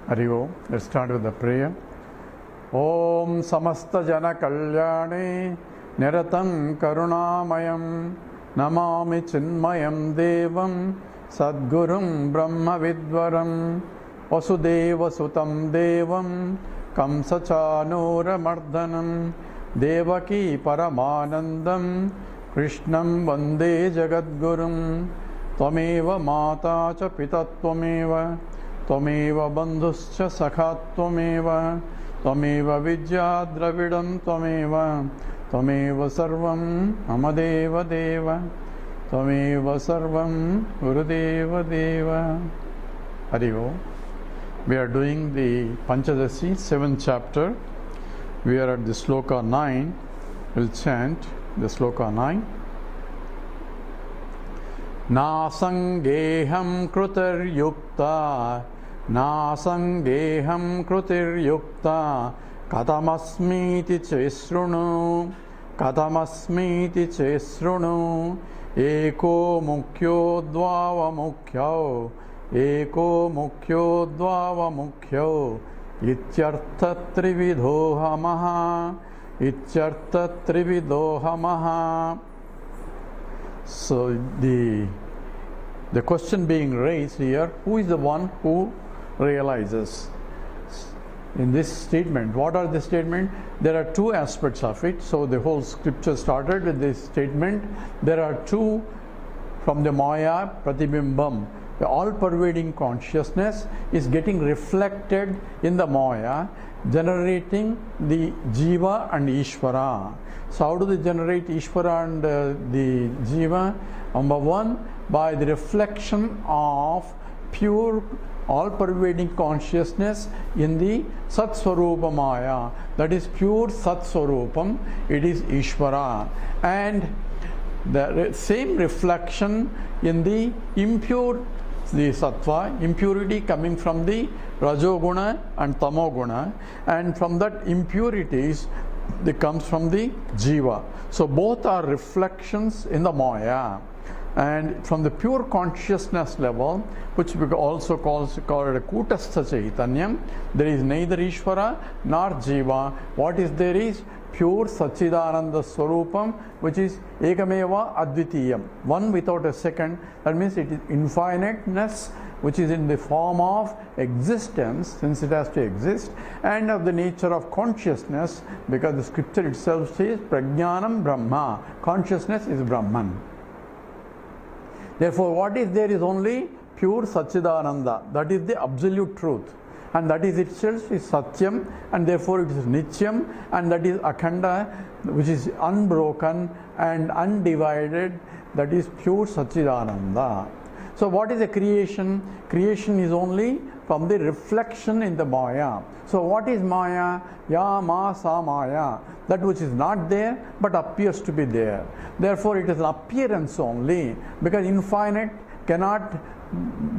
Hari Om. Let's start with the prayer. Om Samasta Jana Kalyane Niratam Karunamayam Namami Chinmayam Devam Sadgurum Brahma Vidvaram Vasudeva Sutam Devam Kamsachanura Mardhanam Devaki Paramanandam Krishnam Vande Jagadgurum Tvameva Mata Cha Pita Tvameva Tvameva Bandhuscha Sakha Tvameva Tvameva Vidya Dravidam Tvameva Tvameva Sarvam Amadeva Deva Tvameva Sarvam Gurudeva Deva. Hari Om. We are doing the Panchadashi, 7th chapter. We are at the sloka 9. We'll chant the sloka 9. Nasangeham krutir yukta Nasangeham krutir yukta Katamasmiti chesrunu Katamasmiti chesrunu Eko mukhyo dvava mukhyo Eko mukhyo dvava mukhyo Ityartha trividhohamaha Ityartha trividhohamaha. So the question being raised here, who is the one who realizes? In this statement, what are the statement? There are two aspects of it. So the whole scripture started with this statement. There are two from the Maya, Pratibhimbam. The all-pervading consciousness is getting reflected in the Maya, generating the Jiva and Ishvara. So how do they generate Ishvara and the Jiva? Number one, by the reflection of pure all-pervading consciousness in the Sat Swarupa Maya. That is pure Sat Swarupam. It is Ishvara. And the same reflection in the impure, the Sattva, impurity coming from the Rajoguna and Tamoguna, and from that impurities that comes from the Jiva. So both are reflections in the Maya. And from the pure consciousness level, which we also called Kutastha Chaitanyam, there is neither Ishvara nor Jiva. What is there is pure Satchidananda Swarupam, which is Ekameva Advitiyam, one without a second. That means it is infiniteness, which is in the form of existence, since it has to exist, and of the nature of consciousness, because the scripture itself says Prajnanam Brahma, consciousness is Brahman. Therefore, what is there is only pure Satchidananda, that is the absolute truth. And that is itself is Satyam, and therefore it is Nityam, and that is Akhanda, which is unbroken and undivided, that is pure Satchidananda. So what is a creation? Creation is only from the reflection in the Maya. So what is Maya? Ya ma sa Maya. That which is not there but appears to be there. Therefore it is an appearance only, because infinite cannot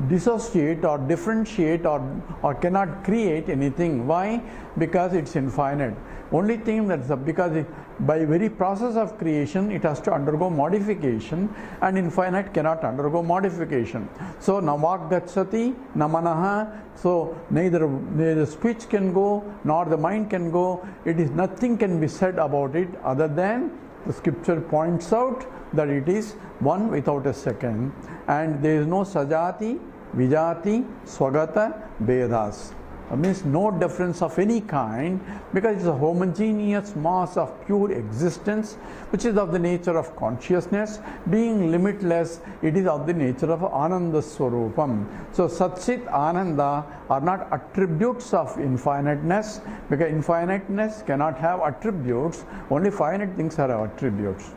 dissociate or differentiate or cannot create anything. Why? Because it's infinite. Only thing that's because by very process of creation it has to undergo modification, and infinite cannot undergo modification. So navak gacchati namanaha. So neither speech can go nor the mind can go. It is nothing can be said about it other than the scripture points out that it is one without a second, and there is no sajati, vijati, swagata, vedas. That means no difference of any kind, because it's a homogeneous mass of pure existence, which is of the nature of consciousness. Being limitless, it is of the nature of Ananda Swarupam. So Satchit, Ananda are not attributes of infiniteness, because infiniteness cannot have attributes, only finite things are attributes.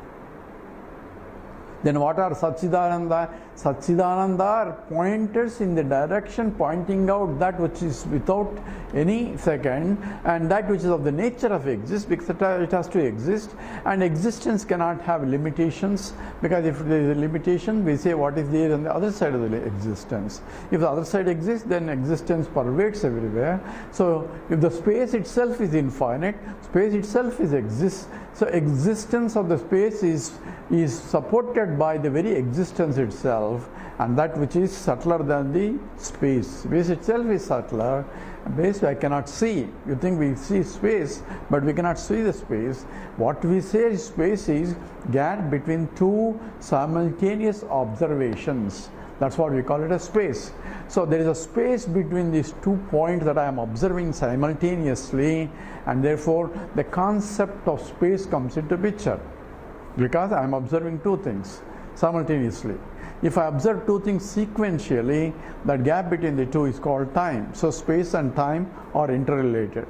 Then what are Satchidananda? Satchidananda are pointers in the direction pointing out that which is without any second, and that which is of the nature of exist, because it has to exist, and existence cannot have limitations, because if there is a limitation, we say what is there on the other side of the existence. If the other side exists, then existence pervades everywhere. So if the space itself is infinite, space itself is exists. So existence of the space is supported by the very existence itself, and that which is subtler than the space. Space itself is subtler. Space I cannot see. You think we see space, but we cannot see the space. What we say is space is gap between two simultaneous observations. That's what we call it as space. So there is a space between these 2 points that I am observing simultaneously, and therefore the concept of space comes into picture, because I am observing 2 things simultaneously. If I observe 2 things sequentially, that gap between the 2 is called time. So space and time are interrelated.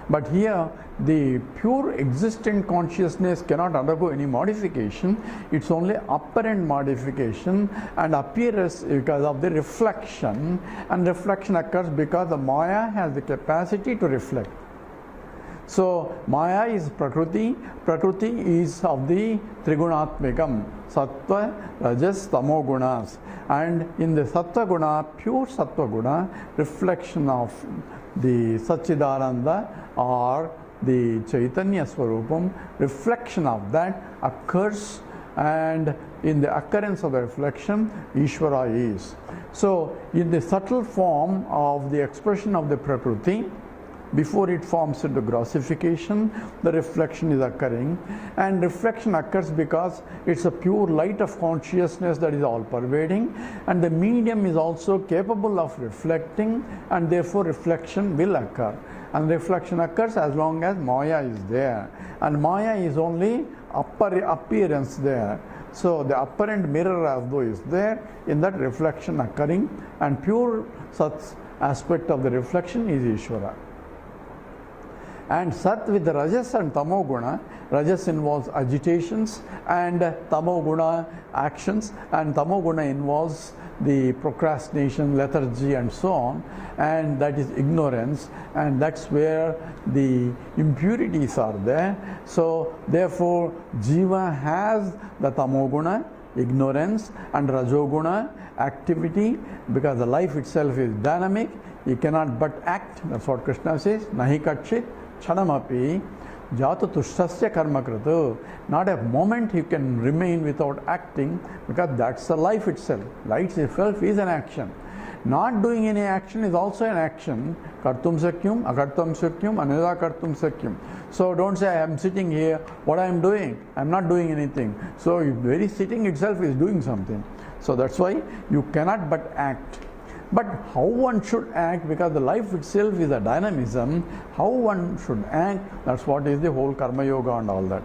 But here, the pure existent consciousness cannot undergo any modification. It's only apparent modification and appears because of the reflection. And reflection occurs because the Maya has the capacity to reflect. So Maya is Prakriti. Prakriti is of the Trigunatmikam, Sattva, Rajas, Tamo gunas. And in the Sattva guna, pure Sattva guna, reflection of the Satchidananda or the Chaitanya Swarupam, reflection of that occurs, and in the occurrence of the reflection, Ishvara is. So in the subtle form of the expression of the Prakriti, before it forms into grossification, the reflection is occurring, and reflection occurs because it's a pure light of consciousness that is all pervading, and the medium is also capable of reflecting, and therefore reflection will occur. And reflection occurs as long as Maya is there, and Maya is only appearance there. So the apparent mirror as though is there, in that reflection occurring, and pure such aspect of the reflection is Ishvara. And Sat with the Rajas and Tamo guna, Rajas involves agitations and Tamo guna actions, and Tamo guna involves the procrastination, lethargy and so on, and that is ignorance, and that's where the impurities are there. So therefore Jiva has the Tamo guna, ignorance, and Rajoguna, activity, because the life itself is dynamic. He cannot but act. That's what Krishna says, Nahi Katchit Chanamapi Jata Tushtasya Karmakratu. Not a moment you can remain without acting, because that's the life itself. Life itself is an action. Not doing any action is also an action. Kartum sakyum, akartam sakyum, anida kartum sakyum. So don't say I am sitting here, what I am doing? I am not doing anything. So very sitting itself is doing something. So that's why you cannot but act. But how one should act, because the life itself is a dynamism, how one should act, that's what is the whole Karma Yoga and all that.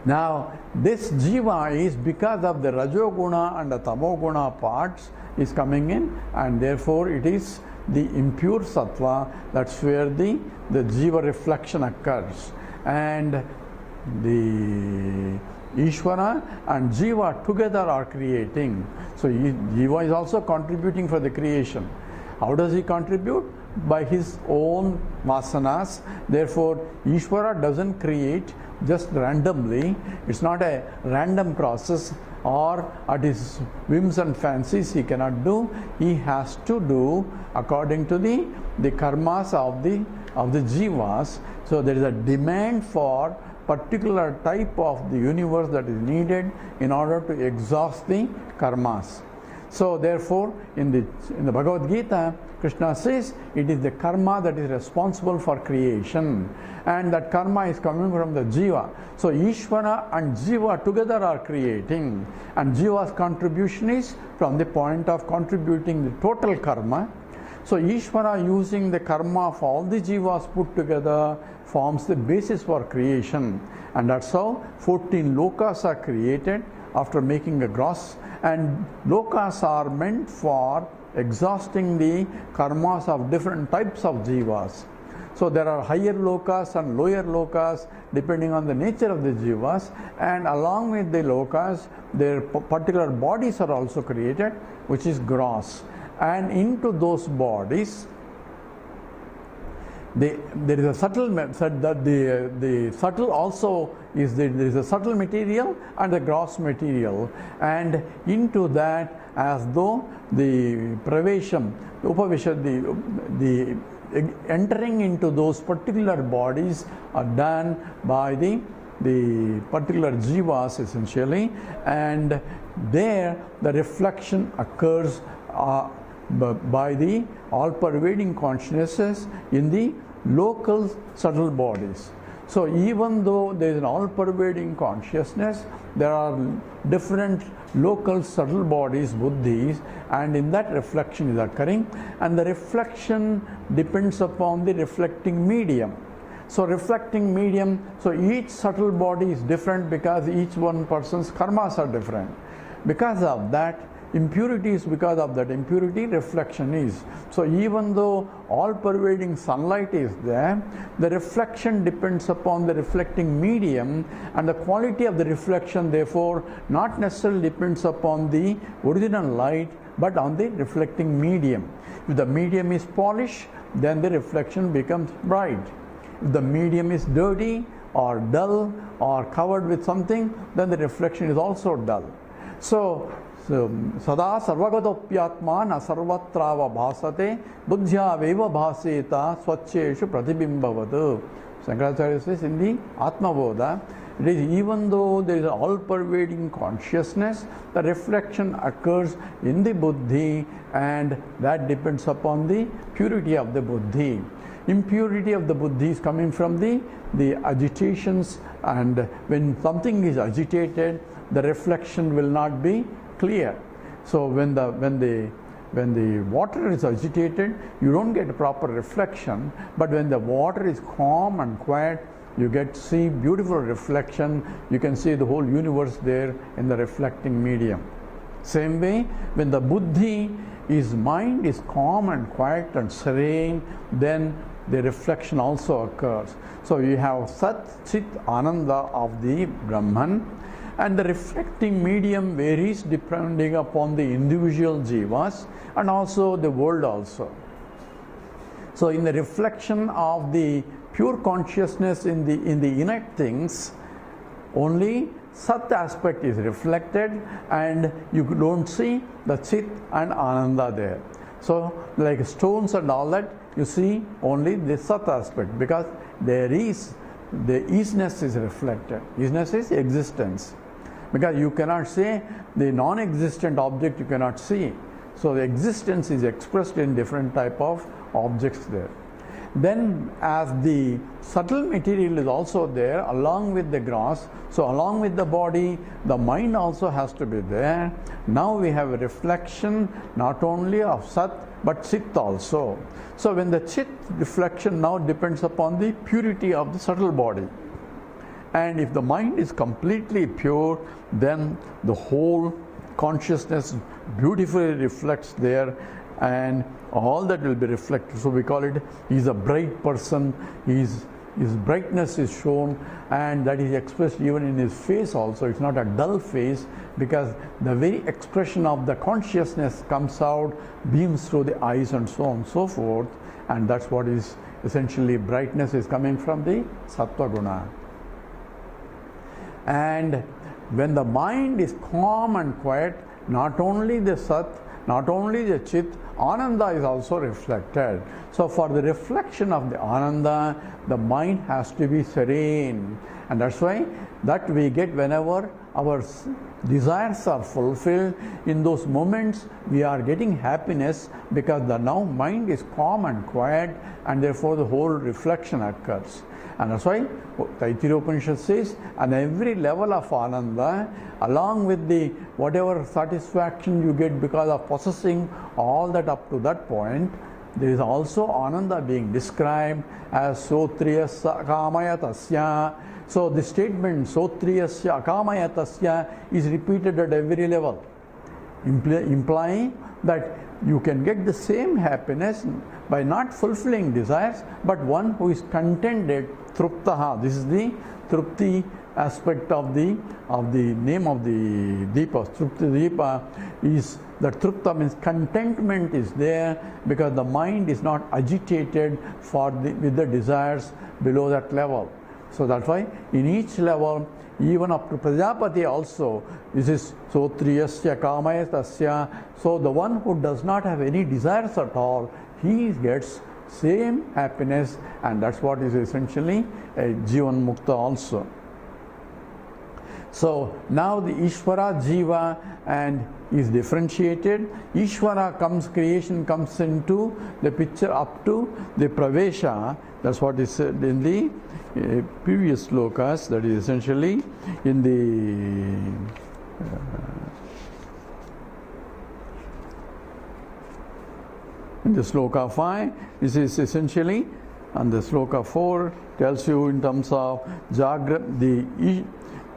Now, this Jiva is because of the Rajoguna and the Tamoguna parts is coming in, and therefore it is the impure Sattva, that's where the Jiva reflection occurs. And the Ishvara and Jiva together are creating. So Jiva is also contributing for the creation. How does he contribute? By his own vasanas. Therefore, Ishvara doesn't create just randomly. It's not a random process, or at his whims and fancies he cannot do. He has to do according to the karmas of the Jivas. So there is a demand for particular type of the universe that is needed in order to exhaust the karmas. So therefore, in the Bhagavad Gita, Krishna says it is the karma that is responsible for creation, and that karma is coming from the Jiva. So Ishvara and Jiva together are creating, and Jiva's contribution is from the point of contributing the total karma. So Ishvara, using the karma of all the Jivas put together, forms the basis for creation, and that's how 14 lokas are created after making a gross. And lokas are meant for exhausting the karmas of different types of Jivas. So there are higher lokas and lower lokas depending on the nature of the Jivas, and along with the lokas, their particular bodies are also created, which is gross. And into those bodies, there is a subtle method that the subtle also is there is a subtle material and the gross material, and into that, as though the pravesham, upavesha, the entering into those particular bodies are done by the the particular jivas essentially, and there the reflection occurs by the all-pervading consciousness in the local subtle bodies. So even though there is an all-pervading consciousness, there are different local subtle bodies, buddhis, and in that reflection is occurring, and the reflection depends upon the reflecting medium. So reflecting medium, so each subtle body is different because each one person's karmas are different. Because of that, impurity is because of that impurity, reflection is. So even though all-pervading sunlight is there, the reflection depends upon the reflecting medium, and the quality of the reflection therefore not necessarily depends upon the original light, but on the reflecting medium. If the medium is polished, then the reflection becomes bright. If the medium is dirty or dull or covered with something, then the reflection is also dull. So sada sarvagatopyatma na sarvatrava bhasate buddhya veva bhaseta swacheshu pratibhimbavatu. Shankaracharya says in the Atmabodha, it is even though there is an all-pervading consciousness, the reflection occurs in the buddhi, and that depends upon the purity of the buddhi. Impurity of the buddhi is coming from the agitations, and when something is agitated, the reflection will not be clear. So when the water is agitated, you don't get a proper reflection, but when the water is calm and quiet, you get to see beautiful reflection. You can see the whole universe there in the reflecting medium. Same way, when the buddhi, his mind is calm and quiet and serene, then the reflection also occurs. So you have Sat, Chit, Ananda of the Brahman, and the reflecting medium varies depending upon the individual jivas and also the world also. So in the reflection of the pure consciousness in the inert things, only Sat aspect is reflected, and you don't see the Chit and Ananda there. So like stones and all that, you see only the Sat aspect, because there is the isness is reflected. Isness is existence, because you cannot say the non-existent object you cannot see. So the existence is expressed in different type of objects there. Then as the subtle material is also there along with the gross, so along with the body, the mind also has to be there. Now we have a reflection not only of Sat but Chit also. So when the Chit reflection now depends upon the purity of the subtle body. And if the mind is completely pure, then the whole consciousness beautifully reflects there, and all that will be reflected. So we call it, he's a bright person, his brightness is shown, and that is expressed even in his face also. It's not a dull face, because the very expression of the consciousness comes out, beams through the eyes and so on and so forth, and that's what is essentially brightness is coming from the Sattva Guna. And when the mind is calm and quiet, not only the Sat, not only the Chit, Ananda is also reflected. So for the reflection of the Ananda, the mind has to be serene. And that's why that we get whenever our desires are fulfilled. In those moments, we are getting happiness, because the now mind is calm and quiet, and therefore the whole reflection occurs. And that's why Taittiriya Upanishad says, on every level of Ananda, along with the whatever satisfaction you get because of possessing all that up to that point, there is also Ananda being described as Sotriyasya Akamayatasya. So the statement Sotriyasya Akamayatasya is repeated at every level, implying that you can get the same happiness by not fulfilling desires, but one who is contented, Truptaha. This is the Trupti aspect of the name of the Deepa. Trupti Deepa is that Trupta means contentment is there, because the mind is not agitated with the desires below that level. So that's why in each level, even up to Prajapati also, this is Sotriyasya Kamayatasya. So the one who does not have any desires at all, he gets same happiness, and that's what is essentially a Jivan Mukta also. So now the Ishvara, Jiva and is differentiated. Ishvara comes, creation comes into the picture up to the Pravesha. That's what is said in the previous slokas, that is essentially in the sloka 5, this is essentially, and the sloka 4 tells you in terms of the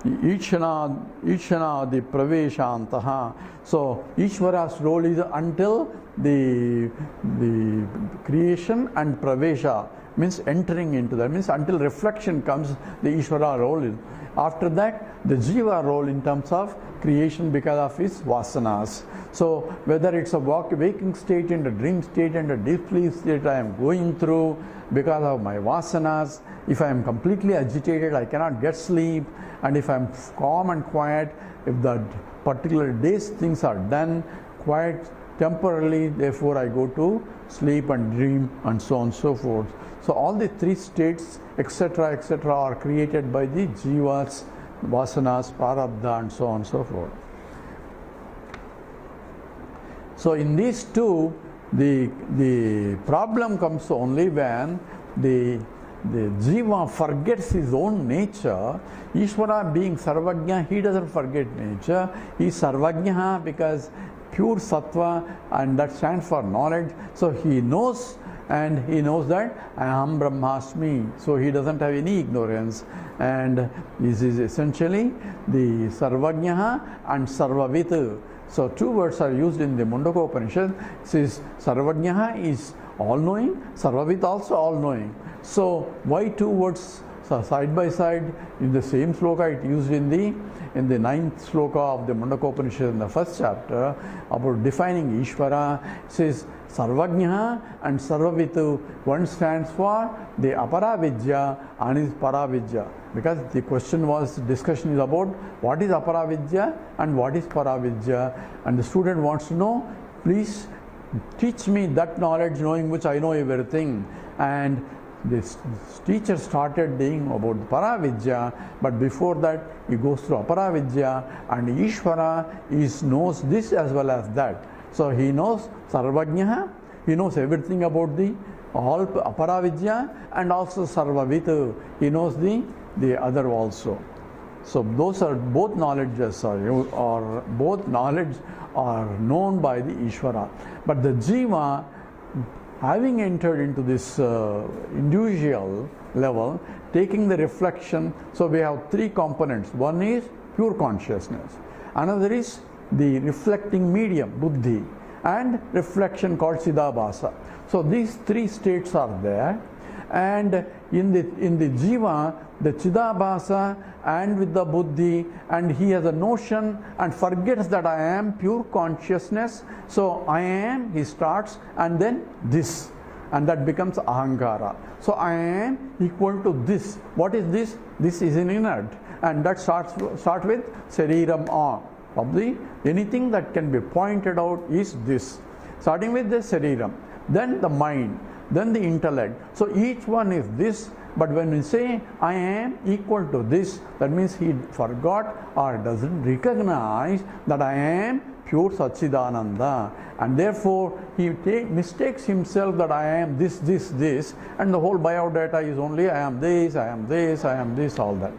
Ishana, the Praveshantaha. So Ishvara's role is until the creation, and Pravesha means entering into that, means until reflection comes, the Ishvara role is. After that, the Jiva role in terms of creation because of his vasanas. So whether it's a waking state and a dream state and a deep sleep state I am going through because of my vasanas, if I am completely agitated, I cannot get sleep, and if I am calm and quiet, if the particular day's things are done quiet temporarily, therefore I go to sleep and dream and so on and so forth. So all the three states, etc., etc., are created by the jivas, vasanas, prarabdha, and so on and so forth. So in these two, the problem comes only when the jiva forgets his own nature. Ishvara being sarvajna, he doesn't forget nature. He is sarvajna because pure sattva, and that stands for knowledge. So he knows, and he knows that Aham Brahmasmi. So he doesn't have any ignorance. And this is essentially the Sarvajnaha and Sarvavit. So two words are used in the Mundaka Upanishad. It says Sarvajnaha is all-knowing, Sarvavit also all-knowing. So why two words side by side in the same sloka? It used in the 9th sloka of the Mundaka Upanishad in the first chapter about defining Ishvara. It says Sarvajnaha and Sarvavitu. One stands for the Aparavidya and is Paravidya. Because the discussion is about what is Aparavidya and what is Paravidya. And the student wants to know, please teach me that knowledge knowing which I know everything. And this teacher started saying about Paravidya, but before that he goes through Aparavidya, and Ishvara knows this as well as that. So he knows Sarvajnaha, he knows everything about the all Aparavidya, and also Sarvavit, he knows the other also. So those are both knowledges, or both knowledge are known by the Ishvara. But the Jiva, having entered into this individual level, taking the reflection, so we have three components. One is pure consciousness, another is the reflecting medium, buddhi, and reflection called Siddhabhasa. So these three states are there, and in the Jiva, the Chiddabhasa and with the buddhi, and he has a notion and forgets that I am pure consciousness. So I am, he starts, and then this, and that becomes ahankara. So I am equal to this. What is this? This is an inert, and that start with Sariram on. Of the anything that can be pointed out is this, starting with the Sariram, then the mind, then the intellect. So each one is this. But when we say I am equal to this, that means he forgot or doesn't recognize that I am pure Satchidananda, and therefore he mistakes himself that I am this, and the whole biodata is only I am this, I am this, I am this, all that.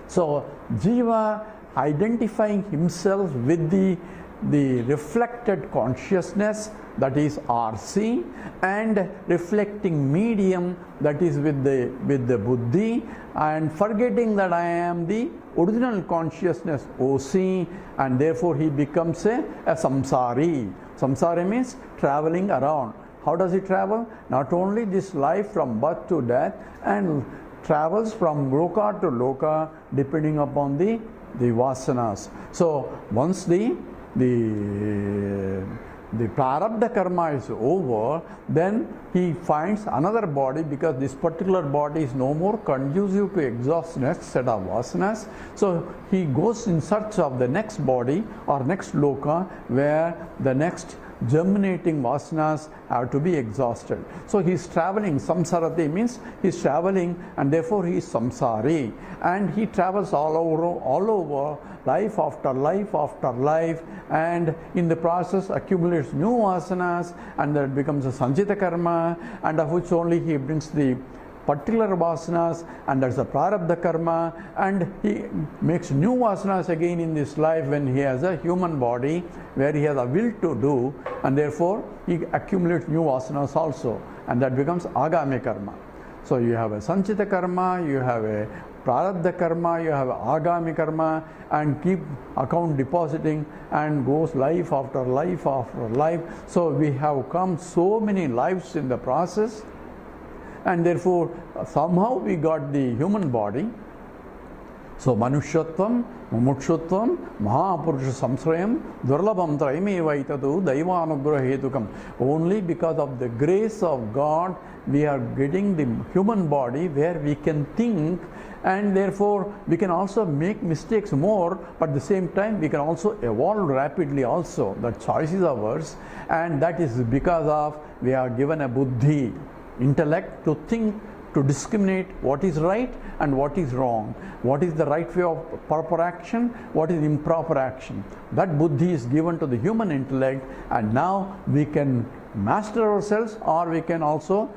So Jiva identifying himself with the reflected consciousness, that is RC, and reflecting medium, that is with the buddhi, and forgetting that I am the original consciousness OC, and therefore he becomes a samsari. Samsari means traveling around. How does he travel? Not only this life from birth to death, and travels from loka to loka depending upon the vasanas. So once the prarabdha karma is over, then he finds another body, because this particular body is no more conducive to exhaust next set of vasanas. So he goes in search of the next body or next loka, where the next germinating vasanas have to be exhausted. So he is traveling. Samsarati means he is traveling, and therefore he is samsari. And he travels all over, life after life after life, and in the process accumulates new vasanas, and that becomes a sanjita karma, and of which only he brings the particular vasanas, and that's the prarabdha karma, and he makes new vasanas again in this life when he has a human body where he has a will to do, and therefore he accumulates new vasanas also, and that becomes agami karma. So you have a sanchita karma, you have a prarabdha karma, you have agami karma, and keep account depositing and goes life after life after life. So we have come so many lives in the process, and therefore somehow we got the human body. So Manushyatvam, Mumukshutvam, Mahapurusha Samsrayam, Durlabham Traimivaitadu, Daivanugraha Hetukam. Only because of the grace of God we are getting the human body where we can think, and therefore we can also make mistakes more, but at the same time we can also evolve rapidly also. The choice is ours, and that is because of we are given a buddhi, intellect to think, to discriminate what is right and what is wrong, what is the right way of proper action, what is improper action. That buddhi is given to the human intellect, and now we can master ourselves, or we can also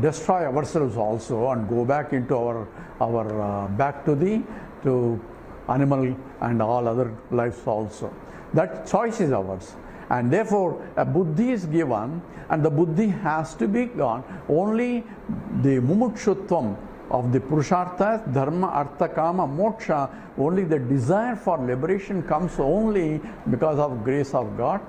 destroy ourselves also and go back into our back to animal and all other lives also. That choice is ours. And therefore a buddhi is given, and the buddhi has to be gone. Only the mumukshutvam of the purusharthas, dharma, artha, kama, moksha, only the desire for liberation comes only because of grace of God.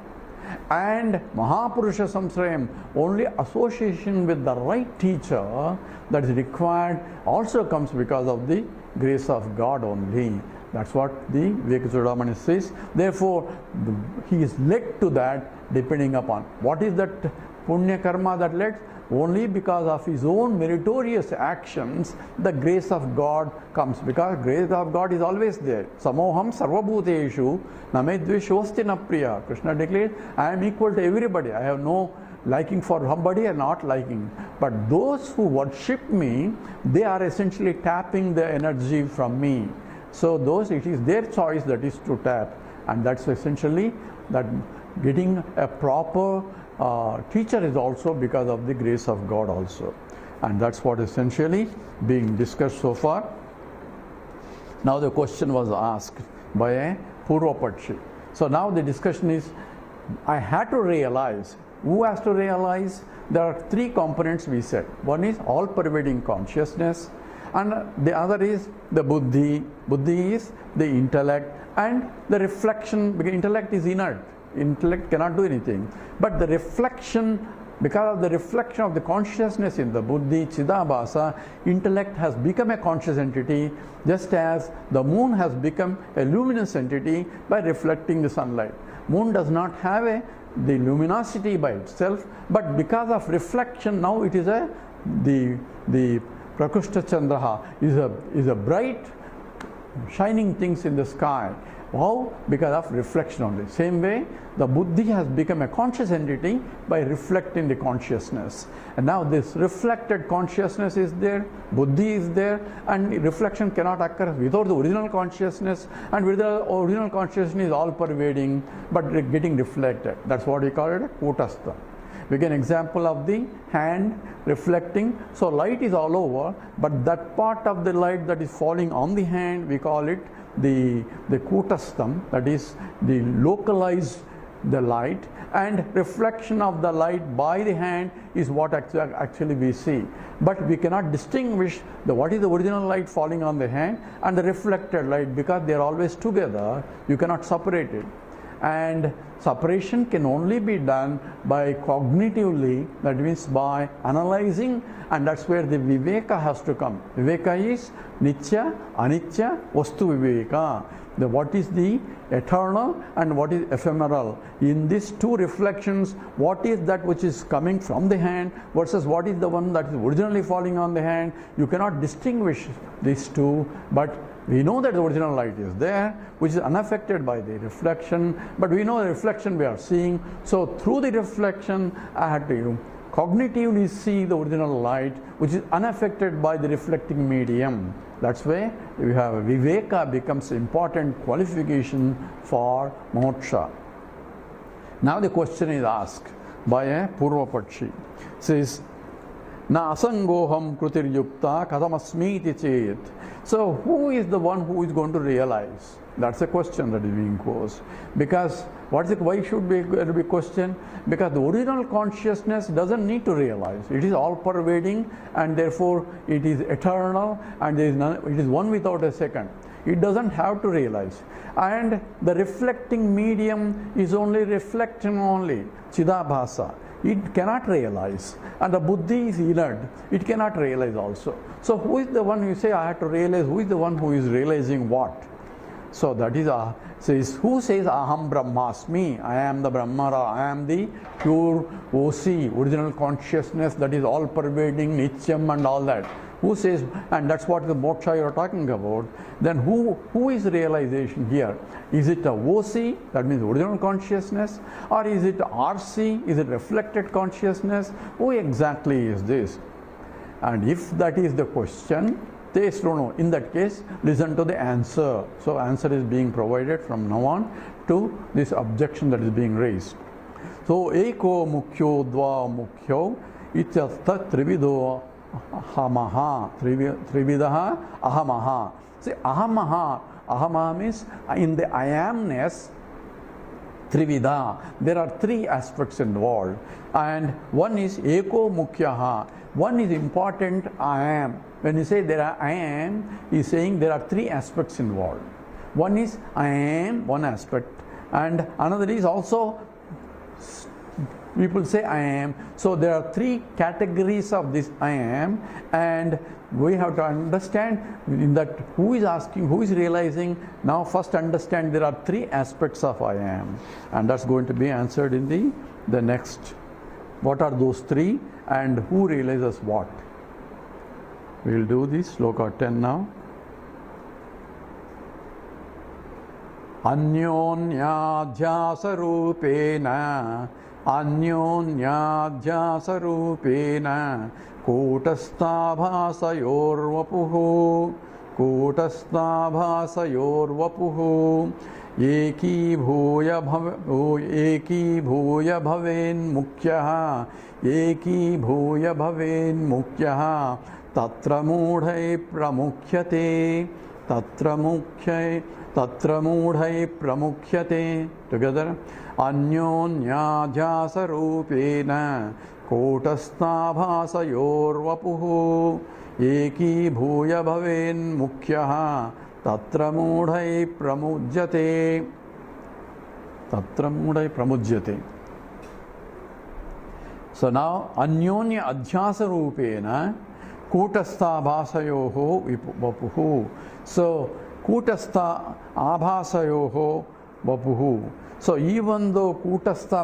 And Mahapurusha Samsrayam, only association with the right teacher that is required also comes because of the grace of God only. That's what the Vivekachudamani says. Therefore, he is led to that depending upon what is that punya karma that led. Only because of his own meritorious actions, the grace of God comes. Because grace of God is always there. Samoham sarvabhuteshu namedveshosti napriya. Krishna declared, I am equal to everybody. I have no liking for somebody and not liking. But those who worship me, they are essentially tapping the energy from me. So those, it is their choice that is to tap, and that's essentially that getting a proper teacher is also because of the grace of God also, and that's what essentially being discussed so far. Now the question was asked by a Purvapakshi. So now the discussion is, I had to realize. Who has to realize? There are three components we said. One is all-pervading consciousness, and the other is the buddhi. Buddhi is the intellect, and the reflection, because intellect is inert. Intellect cannot do anything. But the reflection, because of the reflection of the consciousness in the buddhi, chidabhasa, intellect has become a conscious entity, just as the moon has become a luminous entity by reflecting the sunlight. Moon does not have the luminosity by itself, but because of reflection, now it is the Prakushta Chandraha is a bright shining things in the sky. How? Because of reflection only. Same way, the buddhi has become a conscious entity by reflecting the consciousness. And now this reflected consciousness is there, buddhi is there, and reflection cannot occur without the original consciousness, and with the original consciousness is all pervading, but getting reflected. That's what we call it a kutastha. We get an example of the hand reflecting. So light is all over, but that part of the light that is falling on the hand, we call it the kutastham, that is the localized the light, and reflection of the light by the hand is what actually we see. But we cannot distinguish what is the original light falling on the hand and the reflected light, because they are always together. You cannot separate it. And separation can only be done by cognitively, that means by analyzing, and that's where the viveka has to come. Viveka is nitya, anitya, vastu viveka. What is the eternal and what is ephemeral. In these two reflections, what is that which is coming from the hand versus what is the one that is originally falling on the hand. You cannot distinguish these two, but We know that the original light is there, which is unaffected by the reflection, but we know the reflection we are seeing. So through the reflection, I had to cognitively see the original light, which is unaffected by the reflecting medium. That's why we have Viveka becomes important qualification for moksha. Now the question is asked by a Purvapakshi. Says, Na asangoham krutir yukta katamasmiti chet. So who is the one who is going to realize? That's a question that is being posed. Because why should be a question? Because the original consciousness doesn't need to realize. It is all pervading, and therefore it is eternal, and there is none, it is one without a second. It doesn't have to realize. And the reflecting medium is only reflecting only, Chidabhasa. It cannot realize. And the buddhi is inert. It cannot realize also. So who is the one you say I have to realize? Who is the one who is realizing what? So that is who says Aham Brahmasmi? I am the Brahmara. I am the pure OC, original consciousness that is all pervading, Nityam and all that. Who says, and that's what the moksha you are talking about, then who is realization here? Is it a OC, that means original consciousness, or is it RC, is it reflected consciousness? Who exactly is this? And if that is the question, they don't know. In that case, listen to the answer. So answer is being provided from now on to this objection that is being raised. So eko mukhyo dva mukhyo ityastha trivido ahamaha, trividaha ahamaha. See, ahamaha means in the I amness, trivida, there are three aspects involved, and one is eko mukhyaha. One is important, I am. When you say there are I am, he is saying there are three aspects involved. One is I am, one aspect, and another is also people say I am. So there are three categories of this I am, and we have to understand in that who is asking, who is realizing. Now first understand there are three aspects of I am, and that's going to be answered in the next. What are those three, and who realizes what? We will do this, sloka 10 now. Anyonyadhyasarupena Anyonyadhyasarupena Kutasthabhasayorvapuhu Eki bhuya bhaven mukhyaha Tatra mudhai pramukhyate together. Anyonyadhyasarupena Kutasthabhasayorvapuhu Eki bhuya bhaven mukhyaha Tatra mudhai pramujyate. So now Anyonya adhyasarupena Kutastha abhasayoho vapuhu. So Kutastha abhasayoho vapuhu. So even though Kutastha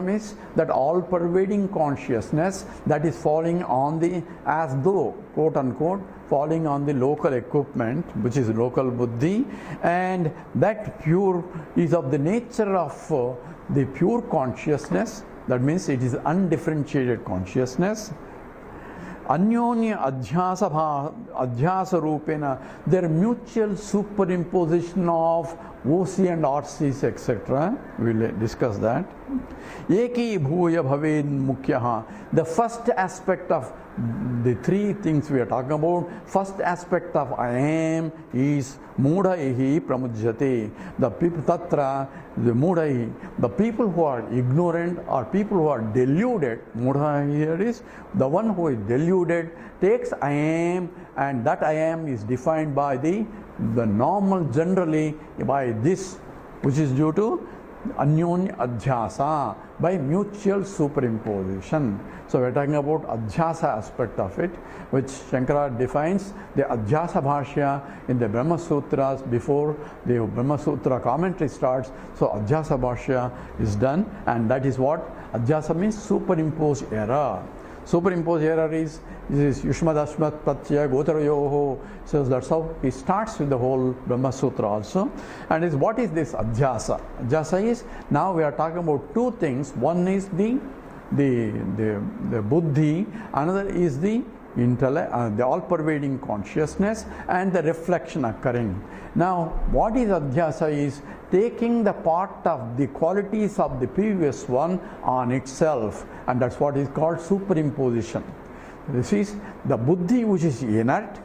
means that all-pervading consciousness that is falling on the, as though, quote unquote, falling on the local equipment, which is local buddhi, and that pure is of the nature of the pure consciousness. That means it is undifferentiated consciousness. Anyonya adhyasa rupena, their mutual superimposition of OC and RCs, etc. We will discuss that. Eki bhuya bhaven mukhyaha. The first aspect of the three things we are talking about, first aspect of I am is mudhaihi pramujyate. The people tatra, the mudhaihi, the people who are ignorant or people who are deluded, mudha here is the one who is deluded, takes I am, and that I am is defined by the normal, generally by this, which is due to anyonya adhyasa, by mutual superimposition. So we are talking about adhyasa aspect of it, which Shankara defines the adhyasa bhashya in the Brahma Sutras before the Brahma Sutra commentary starts. So adhyasa bhashya is done, and that is what adhyasa means, superimposed error. Superimposed error is Yushmad Ashmat Pratyaya Gotarayoho. So that's how he starts with the whole Brahma Sutra also. And is what is this Adhyasa? Adhyasa is, now we are talking about two things. One is the buddhi, another is the intellect, the all-pervading consciousness and the reflection occurring. Now, what is Adhyasa is taking the part of the qualities of the previous one on itself, and that's what is called superimposition. This is the buddhi, which is inert,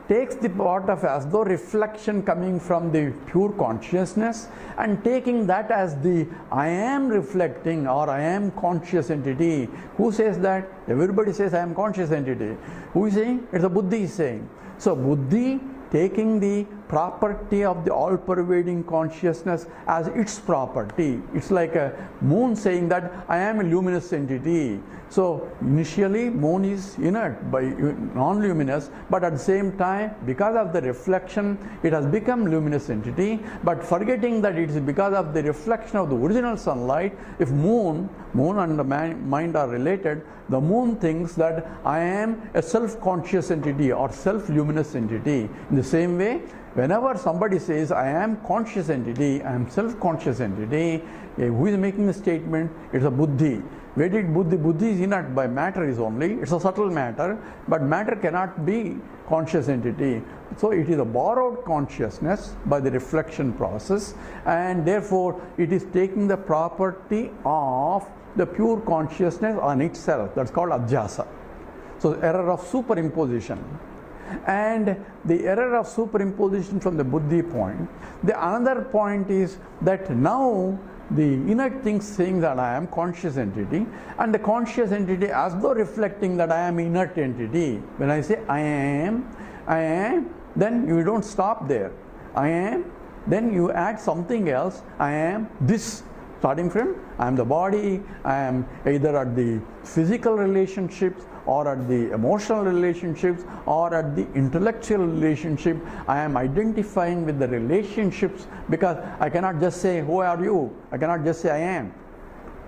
takes the part of as though reflection coming from the pure consciousness and taking that as the I am reflecting or I am conscious entity. Who says that? Everybody says I am conscious entity. Who is saying? It's the buddhi is saying. So buddhi taking the property of the all-pervading consciousness as its property. It's like a moon saying that I am a luminous entity. So initially moon is inert, by non-luminous, but at the same time because of the reflection it has become luminous entity, but forgetting that it is because of the reflection of the original sunlight. If moon and the mind are related, the moon thinks that I am a self-conscious entity or self-luminous entity. In the same way, whenever somebody says I am conscious entity, I am self-conscious entity, who is making the statement? It's a buddhi. Where did buddhi? Buddhi is inert by matter is only. It's a subtle matter, but matter cannot be conscious entity. So it is a borrowed consciousness by the reflection process, and therefore it is taking the property of the pure consciousness on itself. That's called Adhyasa. So error of superimposition. And the error of superimposition from the buddhi point. The another point is that now the inert thing saying that I am conscious entity, and the conscious entity as though reflecting that I am inert entity. When I say I am, then you don't stop there. I am, then you add something else. I am this. Starting from I am the body, I am either at the physical relationships or at the emotional relationships or at the intellectual relationship. I am identifying with the relationships, because I cannot just say who are you? I cannot just say I am.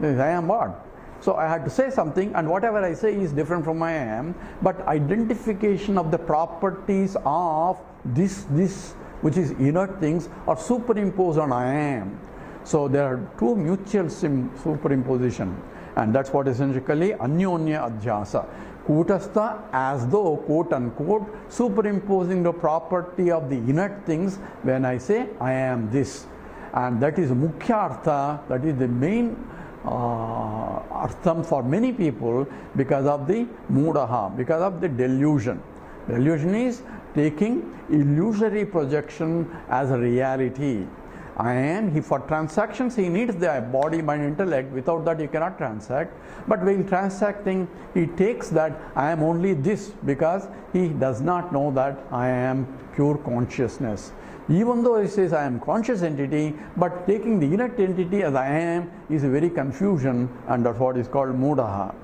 I am what? So I had to say something, and whatever I say is different from I am, but identification of the properties of this which is inert things are superimposed on I am. So there are two mutual superimposition, and that's what essentially Anyonya Adhyasa. Kutastha, as though, quote unquote, superimposing the property of the inert things when I say I am this. And that is Mukhya Artha, that is the main Artham for many people, because of the Mudaha, because of the delusion. Delusion is taking illusory projection as a reality. I am, for transactions he needs the body, mind, intellect. Without that he cannot transact. But while transacting, he takes that I am only this, because he does not know that I am pure consciousness. Even though he says I am conscious entity, but taking the inert entity as I am is a very confusion, and that's what is called Mudaha.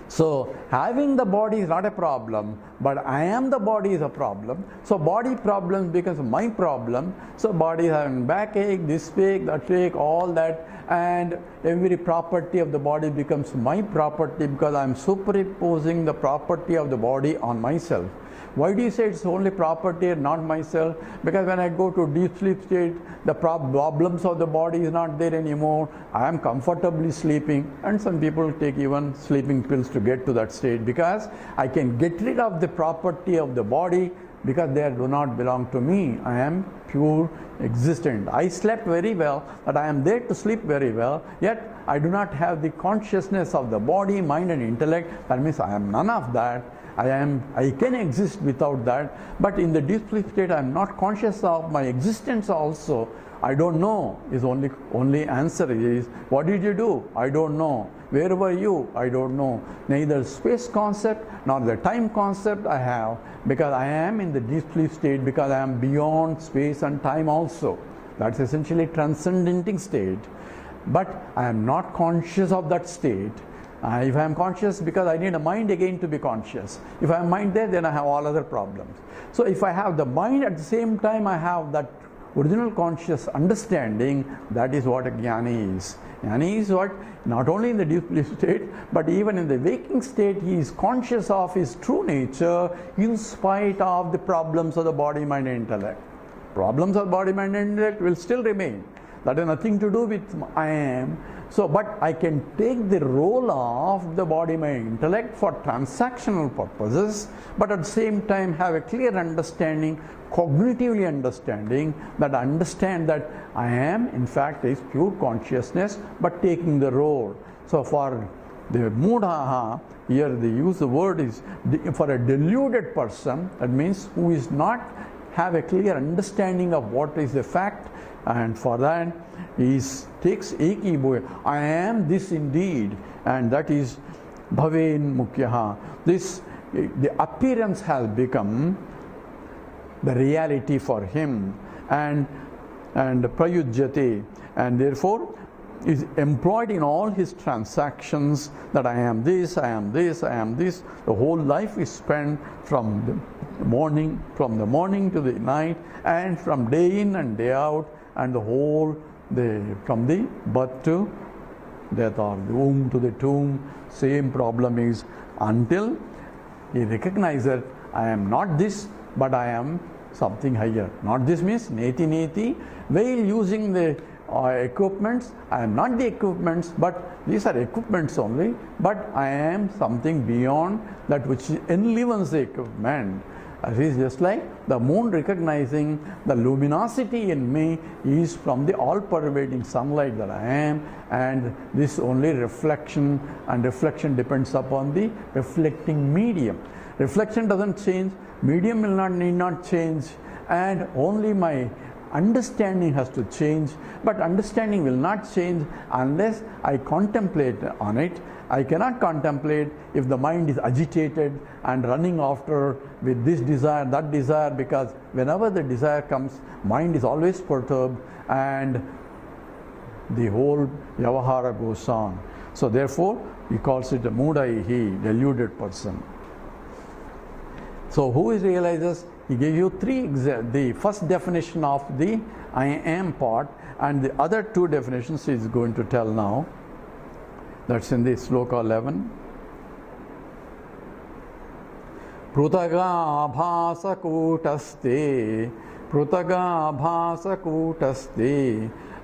So having the body is not a problem, but I am the body is a problem. So body problem becomes my problem. So body is having backache, this ache, that ache, all that, and every property of the body becomes my property, because I am superimposing the property of the body on myself. Why do you say it's only property and not myself? Because when I go to deep sleep state, the problems of the body is not there anymore. I am comfortably sleeping, and some people take even sleeping pills to get to that state, because I can get rid of the property of the body, because they do not belong to me. I am pure existent. I slept very well, but I am there to sleep very well, yet I do not have the consciousness of the body, mind and intellect. That means I am none of that. I can exist without that, but in the deep sleep state I am not conscious of my existence also. I don't know is only answer is, what did you do? I don't know. Where were you? I don't know. Neither space concept nor the time concept I have, because I am in the deep sleep state, because I am beyond space and time also. That's essentially transcendenting state. But I am not conscious of that state. If I am conscious, because I need a mind again to be conscious. If I have mind there, then I have all other problems. So if I have the mind at the same time I have that original conscious understanding, that is what a jnani is. Jnani is what? Not only in the deep sleep state, but even in the waking state, he is conscious of his true nature in spite of the problems of the body, mind and intellect. Problems of body, mind and intellect will still remain. That has nothing to do with I am. So, but I can take the role of the body, mind, intellect for transactional purposes, but at the same time have a clear understanding, cognitively understand that I am in fact is pure consciousness, but taking the role. So for the Mudha, here they use the word is for a deluded person, that means who is not have a clear understanding of what is the fact, and for that he takes eki bhuya, I am this indeed, and that is bhaven mukyaha. This, the appearance has become the reality for him, and prayujyate, and therefore is employed in all his transactions, that I am this, I am this, I am this. The whole life is spent from the morning to the night, and from day in and day out, and the whole from the birth to death, or the womb to the tomb, same problem is, until he recognizes I am not this, but I am something higher. Not this means neti neti, while using the equipments, I am not the equipments, but these are equipments only, but I am something beyond that which enlivens the equipment. It is just like the moon recognizing the luminosity in me is from the all-pervading sunlight that I am, and this only reflection, and reflection depends upon the reflecting medium. Reflection doesn't change, medium need not change, and only my understanding has to change, but understanding will not change unless I contemplate on it. I cannot contemplate if the mind is agitated and running after with this desire, that desire, because whenever the desire comes, mind is always perturbed and the whole yavahara goes on. So therefore, he calls it a mudaihi, deluded person. So who realizes? He gave you the first definition of the I am part, and the other two definitions he is going to tell now. That's in the sloka 11. Prutaga bhasa kutaste,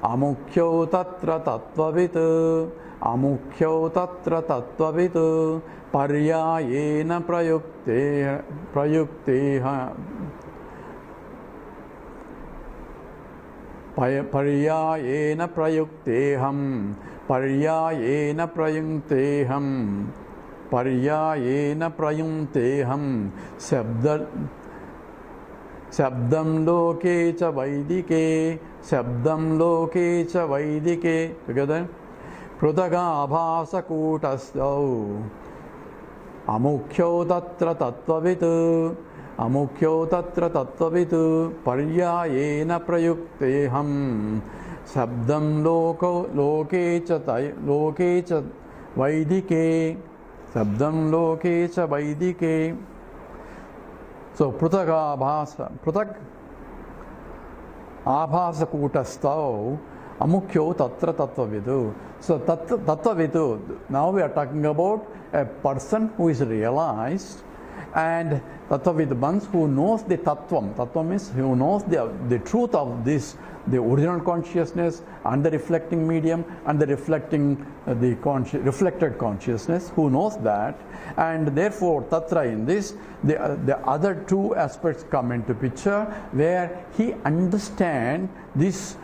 amukhyo tatra tattvavit, paryayena prayukteha, paryayena prayukteham, sabdam loke cha vaidike, together. Prutaga abhasa kutastau, amukhyo tatra tattvavit, paryayena prayukteham, sabdam loke cha vaidike, sabdam loke cha vaidike. So prutaga abhasa kutastau, amukhyo tatra tattvavidu. So tattvavidu, now we are talking about a person who is realized, and tattvavid means who knows the tattvam. Tattvam means who knows the truth of this, the original consciousness and the reflecting medium and the reflected consciousness, who knows that, and therefore tatra, in this the other two aspects come into picture, where he understands this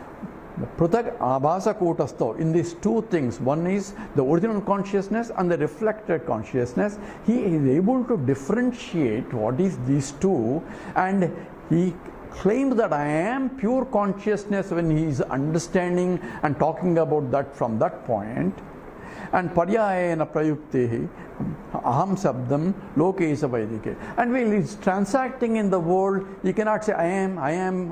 Pruthak abhasa kutasto. In these two things, one is the original consciousness and the reflected consciousness. He is able to differentiate what is these two, and he claims that I am pure consciousness when he is understanding and talking about that from that point. And paryayena prayuktehi, aham sabdam lokesa vaidike. And while he's transacting in the world, he cannot say I am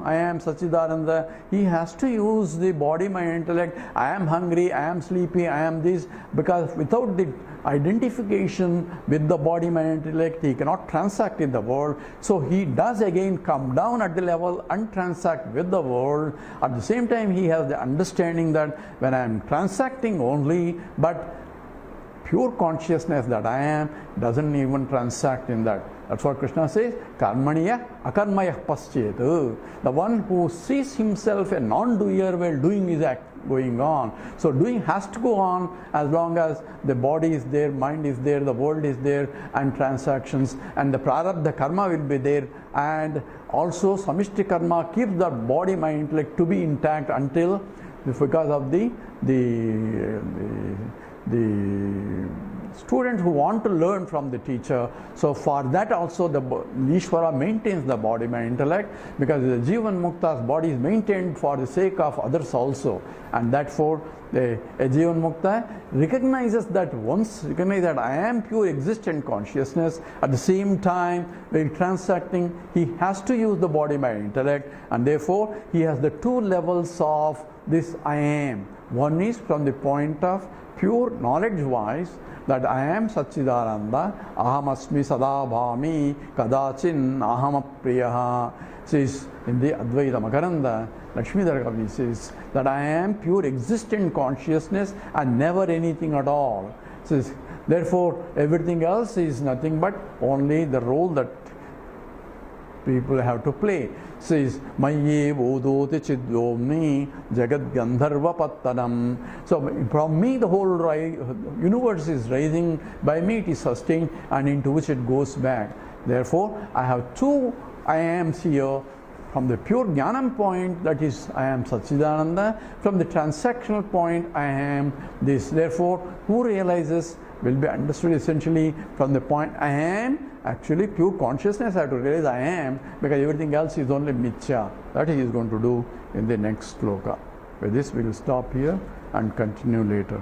Sachidananda. He has to use the body, mind, intellect. I am hungry, I am sleepy, I am this, because without the identification with the body, mind, intellect, he cannot transact in the world. So he does again come down at the level and transact with the world. At the same time, he has the understanding that when I am transacting only, but pure consciousness that I am doesn't even transact in that. That's what Krishna says, karmaniya akarmaya paschet. The one who sees himself a non-doer while doing is going on. So doing has to go on as long as the body is there, mind is there, the world is there, and transactions, and the prarabdha karma will be there, and also samishti karma keeps the body, mind, intellect to be intact until, because of the students who want to learn from the teacher. So for that also the Ishvara maintains the body, mind, intellect, because the Jivan Mukta's body is maintained for the sake of others also. And therefore a Jivan Mukta recognizes that, once recognize that I am pure existent consciousness, at the same time while transacting he has to use the body, mind, intellect, and therefore he has the two levels of this I am. One is from the point of pure knowledge wise, that I am Sachidananda, aham asmi sadabhami kadachin aham apriyaha. Says in the Advaita Makaranda, Lakshmidhara Kavi says that I am pure existent consciousness and never anything at all. Says therefore everything else is nothing but only the role that people have to play. Says Mayye Vodoti Chidyomni Jagat Gandharva Pattanam. So from me the whole universe is rising, by me it is sustained, and into which it goes back. Therefore I have two I ams here. From the pure Jnanam point, that is I am Sachidananda. From the transactional point, I am this. Therefore who realizes will be understood essentially from the point I am actually pure consciousness. I have to realize I am, because everything else is only mithya. That he is going to do in the next sloka. With this we will stop here and continue later.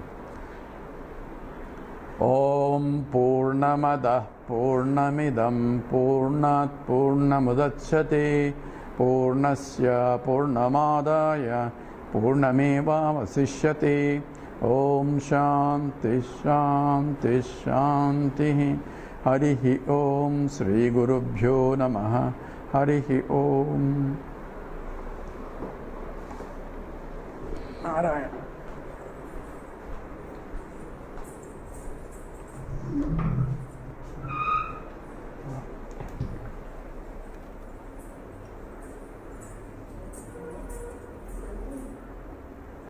Om Purnamada Purnamidam Purnat Purnamudachyate Purnasya Purnamadaya Purnameva Vasishyate. Om Shanti Shanti Shanti. Harihi Om. Sri Gurubhyo Namaha. Harihi Om. Narayana.